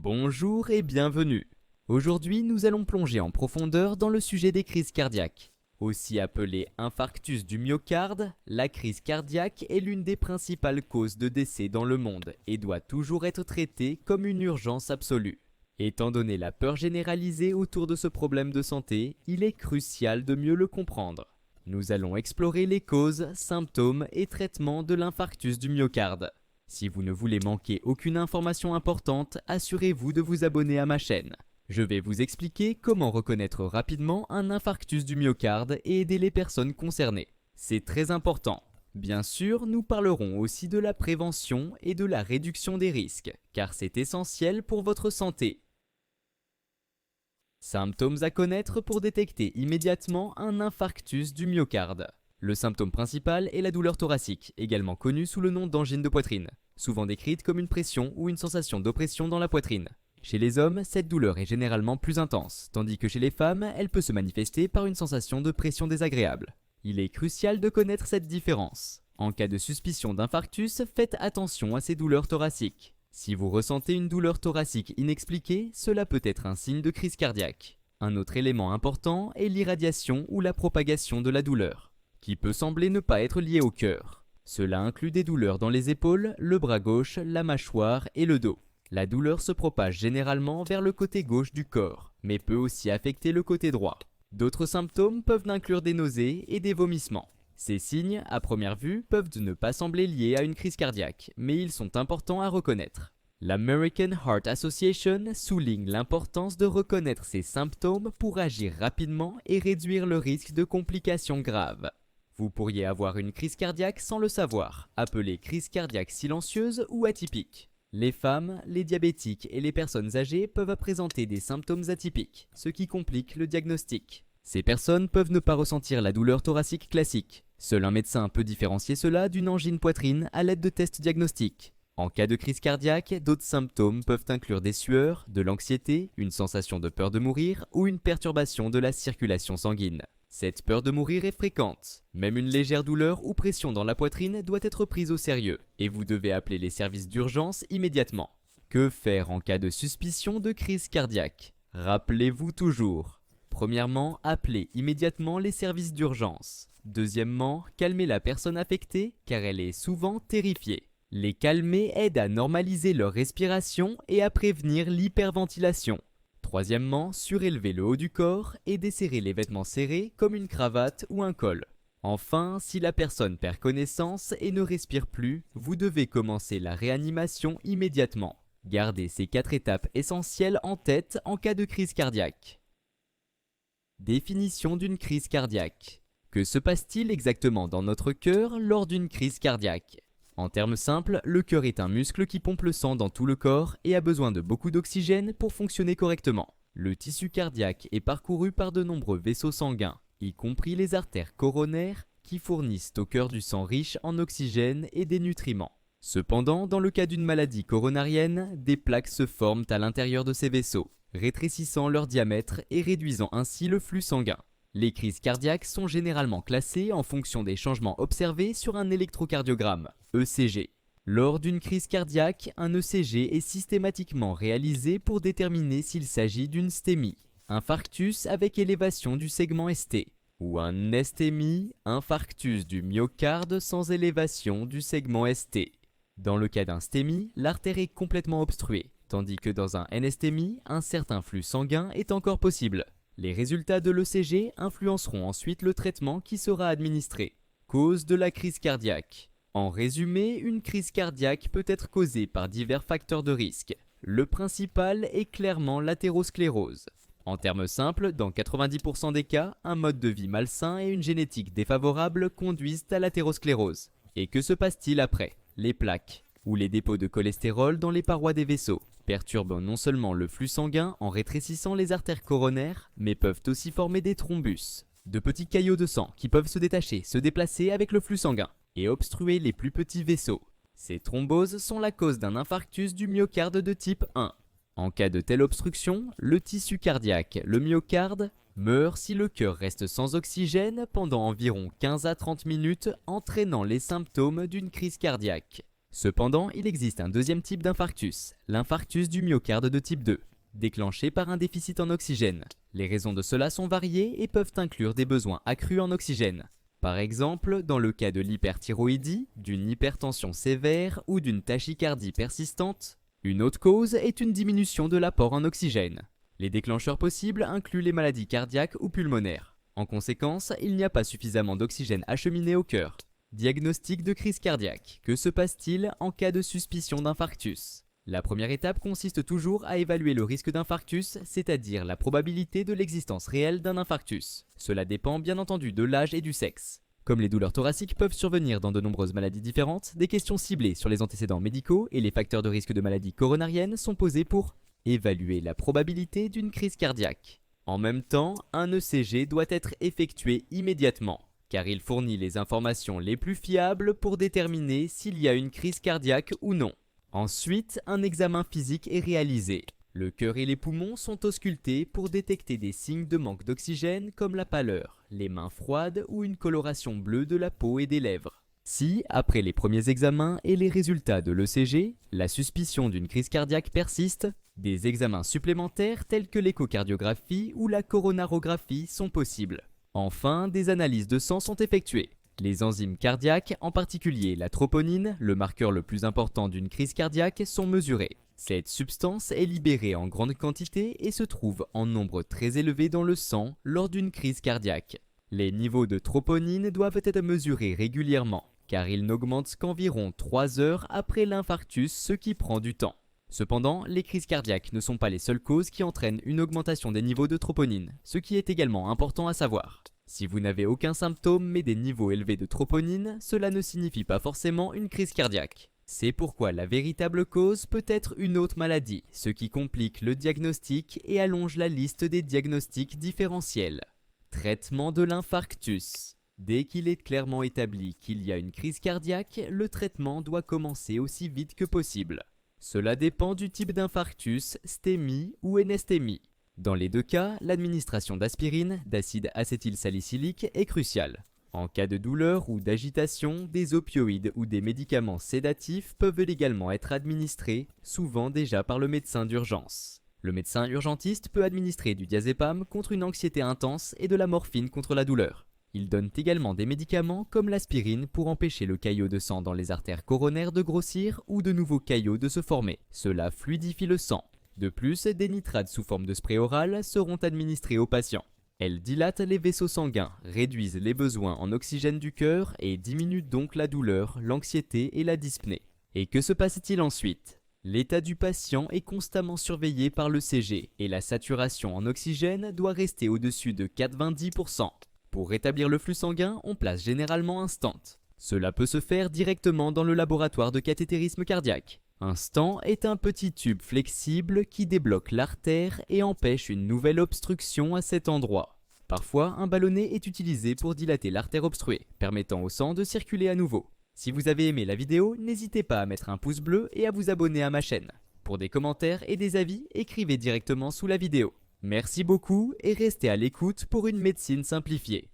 Bonjour et bienvenue. Aujourd'hui, nous allons plonger en profondeur dans le sujet des crises cardiaques. Aussi appelée infarctus du myocarde, la crise cardiaque est l'une des principales causes de décès dans le monde et doit toujours être traitée comme une urgence absolue. Étant donné la peur généralisée autour de ce problème de santé, il est crucial de mieux le comprendre. Nous allons explorer les causes, symptômes et traitements de l'infarctus du myocarde. Si vous ne voulez manquer aucune information importante, assurez-vous de vous abonner à ma chaîne. Je vais vous expliquer comment reconnaître rapidement un infarctus du myocarde et aider les personnes concernées. C'est très important. Bien sûr, nous parlerons aussi de la prévention et de la réduction des risques, car c'est essentiel pour votre santé. Symptômes à connaître pour détecter immédiatement un infarctus du myocarde. Le symptôme principal est la douleur thoracique, également connue sous le nom d'angine de poitrine, souvent décrite comme une pression ou une sensation d'oppression dans la poitrine. Chez les hommes, cette douleur est généralement plus intense, tandis que chez les femmes, elle peut se manifester par une sensation de pression désagréable. Il est crucial de connaître cette différence. En cas de suspicion d'infarctus, faites attention à ces douleurs thoraciques. Si vous ressentez une douleur thoracique inexpliquée, cela peut être un signe de crise cardiaque. Un autre élément important est l'irradiation ou la propagation de la douleur, qui peut sembler ne pas être liée au cœur. Cela inclut des douleurs dans les épaules, le bras gauche, la mâchoire et le dos. La douleur se propage généralement vers le côté gauche du corps, mais peut aussi affecter le côté droit. D'autres symptômes peuvent inclure des nausées et des vomissements. Ces signes, à première vue, peuvent ne pas sembler liés à une crise cardiaque, mais ils sont importants à reconnaître. L'American Heart Association souligne l'importance de reconnaître ces symptômes pour agir rapidement et réduire le risque de complications graves. Vous pourriez avoir une crise cardiaque sans le savoir, appelée crise cardiaque silencieuse ou atypique. Les femmes, les diabétiques et les personnes âgées peuvent présenter des symptômes atypiques, ce qui complique le diagnostic. Ces personnes peuvent ne pas ressentir la douleur thoracique classique. Seul un médecin peut différencier cela d'une angine poitrine à l'aide de tests diagnostiques. En cas de crise cardiaque, d'autres symptômes peuvent inclure des sueurs, de l'anxiété, une sensation de peur de mourir ou une perturbation de la circulation sanguine. Cette peur de mourir est fréquente. Même une légère douleur ou pression dans la poitrine doit être prise au sérieux et vous devez appeler les services d'urgence immédiatement. Que faire en cas de suspicion de crise cardiaque? Rappelez-vous toujours. Premièrement, appelez immédiatement les services d'urgence. Deuxièmement, calmez la personne affectée car elle est souvent terrifiée. Les calmer aide à normaliser leur respiration et à prévenir l'hyperventilation. Troisièmement, surélever le haut du corps et desserrer les vêtements serrés comme une cravate ou un col. Enfin, si la personne perd connaissance et ne respire plus, vous devez commencer la réanimation immédiatement. Gardez ces 4 étapes essentielles en tête en cas de crise cardiaque. Définition d'une crise cardiaque. Que se passe-t-il exactement dans notre cœur lors d'une crise cardiaque ? En termes simples, le cœur est un muscle qui pompe le sang dans tout le corps et a besoin de beaucoup d'oxygène pour fonctionner correctement. Le tissu cardiaque est parcouru par de nombreux vaisseaux sanguins, y compris les artères coronaires qui fournissent au cœur du sang riche en oxygène et des nutriments. Cependant, dans le cas d'une maladie coronarienne, des plaques se forment à l'intérieur de ces vaisseaux, rétrécissant leur diamètre et réduisant ainsi le flux sanguin. Les crises cardiaques sont généralement classées en fonction des changements observés sur un électrocardiogramme, ECG. Lors d'une crise cardiaque, un ECG est systématiquement réalisé pour déterminer s'il s'agit d'une STEMI, infarctus avec élévation du segment ST, ou un STEMI, infarctus du myocarde sans élévation du segment ST. Dans le cas d'un STEMI, l'artère est complètement obstruée, tandis que dans un NSTEMI, un certain flux sanguin est encore possible. Les résultats de l'ECG influenceront ensuite le traitement qui sera administré. Cause de la crise cardiaque. En résumé, une crise cardiaque peut être causée par divers facteurs de risque. Le principal est clairement l'athérosclérose. En termes simples, dans 90% des cas, un mode de vie malsain et une génétique défavorable conduisent à l'athérosclérose. Et que se passe-t-il après? Les plaques, ou les dépôts de cholestérol dans les parois des vaisseaux, perturbent non seulement le flux sanguin en rétrécissant les artères coronaires, mais peuvent aussi former des thrombus, de petits caillots de sang qui peuvent se détacher, se déplacer avec le flux sanguin, et obstruer les plus petits vaisseaux. Ces thromboses sont la cause d'un infarctus du myocarde de type 1. En cas de telle obstruction, le tissu cardiaque, le myocarde, meurt si le cœur reste sans oxygène pendant environ 15 à 30 minutes, entraînant les symptômes d'une crise cardiaque. Cependant, il existe un deuxième type d'infarctus, l'infarctus du myocarde de type 2, déclenché par un déficit en oxygène. Les raisons de cela sont variées et peuvent inclure des besoins accrus en oxygène. Par exemple, dans le cas de l'hyperthyroïdie, d'une hypertension sévère ou d'une tachycardie persistante. Une autre cause est une diminution de l'apport en oxygène. Les déclencheurs possibles incluent les maladies cardiaques ou pulmonaires. En conséquence, il n'y a pas suffisamment d'oxygène acheminé au cœur. Diagnostic de crise cardiaque. Que se passe-t-il en cas de suspicion d'infarctus ? La première étape consiste toujours à évaluer le risque d'infarctus, c'est-à-dire la probabilité de l'existence réelle d'un infarctus. Cela dépend bien entendu de l'âge et du sexe. Comme les douleurs thoraciques peuvent survenir dans de nombreuses maladies différentes, des questions ciblées sur les antécédents médicaux et les facteurs de risque de maladies coronariennes sont posées pour évaluer la probabilité d'une crise cardiaque. En même temps, un ECG doit être effectué immédiatement, car il fournit les informations les plus fiables pour déterminer s'il y a une crise cardiaque ou non. Ensuite, un examen physique est réalisé. Le cœur et les poumons sont auscultés pour détecter des signes de manque d'oxygène comme la pâleur, les mains froides ou une coloration bleue de la peau et des lèvres. Si, après les premiers examens et les résultats de l'ECG, la suspicion d'une crise cardiaque persiste, des examens supplémentaires tels que l'échocardiographie ou la coronarographie sont possibles. Enfin, des analyses de sang sont effectuées. Les enzymes cardiaques, en particulier la troponine, le marqueur le plus important d'une crise cardiaque, sont mesurées. Cette substance est libérée en grande quantité et se trouve en nombre très élevé dans le sang lors d'une crise cardiaque. Les niveaux de troponine doivent être mesurés régulièrement, car ils n'augmentent qu'environ 3 heures après l'infarctus, ce qui prend du temps. Cependant, les crises cardiaques ne sont pas les seules causes qui entraînent une augmentation des niveaux de troponine, ce qui est également important à savoir. Si vous n'avez aucun symptôme mais des niveaux élevés de troponine, cela ne signifie pas forcément une crise cardiaque. C'est pourquoi la véritable cause peut être une autre maladie, ce qui complique le diagnostic et allonge la liste des diagnostics différentiels. Traitement de l'infarctus. Dès qu'il est clairement établi qu'il y a une crise cardiaque, le traitement doit commencer aussi vite que possible. Cela dépend du type d'infarctus, STEMI ou NSTEMI. Dans les deux cas, l'administration d'aspirine, d'acide acétylsalicylique, est cruciale. En cas de douleur ou d'agitation, des opioïdes ou des médicaments sédatifs peuvent également être administrés, souvent déjà par le médecin d'urgence. Le médecin urgentiste peut administrer du diazépam contre une anxiété intense et de la morphine contre la douleur. Il donne également des médicaments comme l'aspirine pour empêcher le caillot de sang dans les artères coronaires de grossir ou de nouveaux caillots de se former. Cela fluidifie le sang. De plus, des nitrates sous forme de spray oral seront administrés aux patients. Elles dilatent les vaisseaux sanguins, réduisent les besoins en oxygène du cœur et diminuent donc la douleur, l'anxiété et la dyspnée. Et que se passe-t-il ensuite ? L'état du patient est constamment surveillé par l'ECG et la saturation en oxygène doit rester au-dessus de 90%. Pour rétablir le flux sanguin, on place généralement un stent. Cela peut se faire directement dans le laboratoire de cathétérisme cardiaque. Un stent est un petit tube flexible qui débloque l'artère et empêche une nouvelle obstruction à cet endroit. Parfois, un ballonnet est utilisé pour dilater l'artère obstruée, permettant au sang de circuler à nouveau. Si vous avez aimé la vidéo, n'hésitez pas à mettre un pouce bleu et à vous abonner à ma chaîne. Pour des commentaires et des avis, écrivez directement sous la vidéo. Merci beaucoup et restez à l'écoute pour une médecine simplifiée.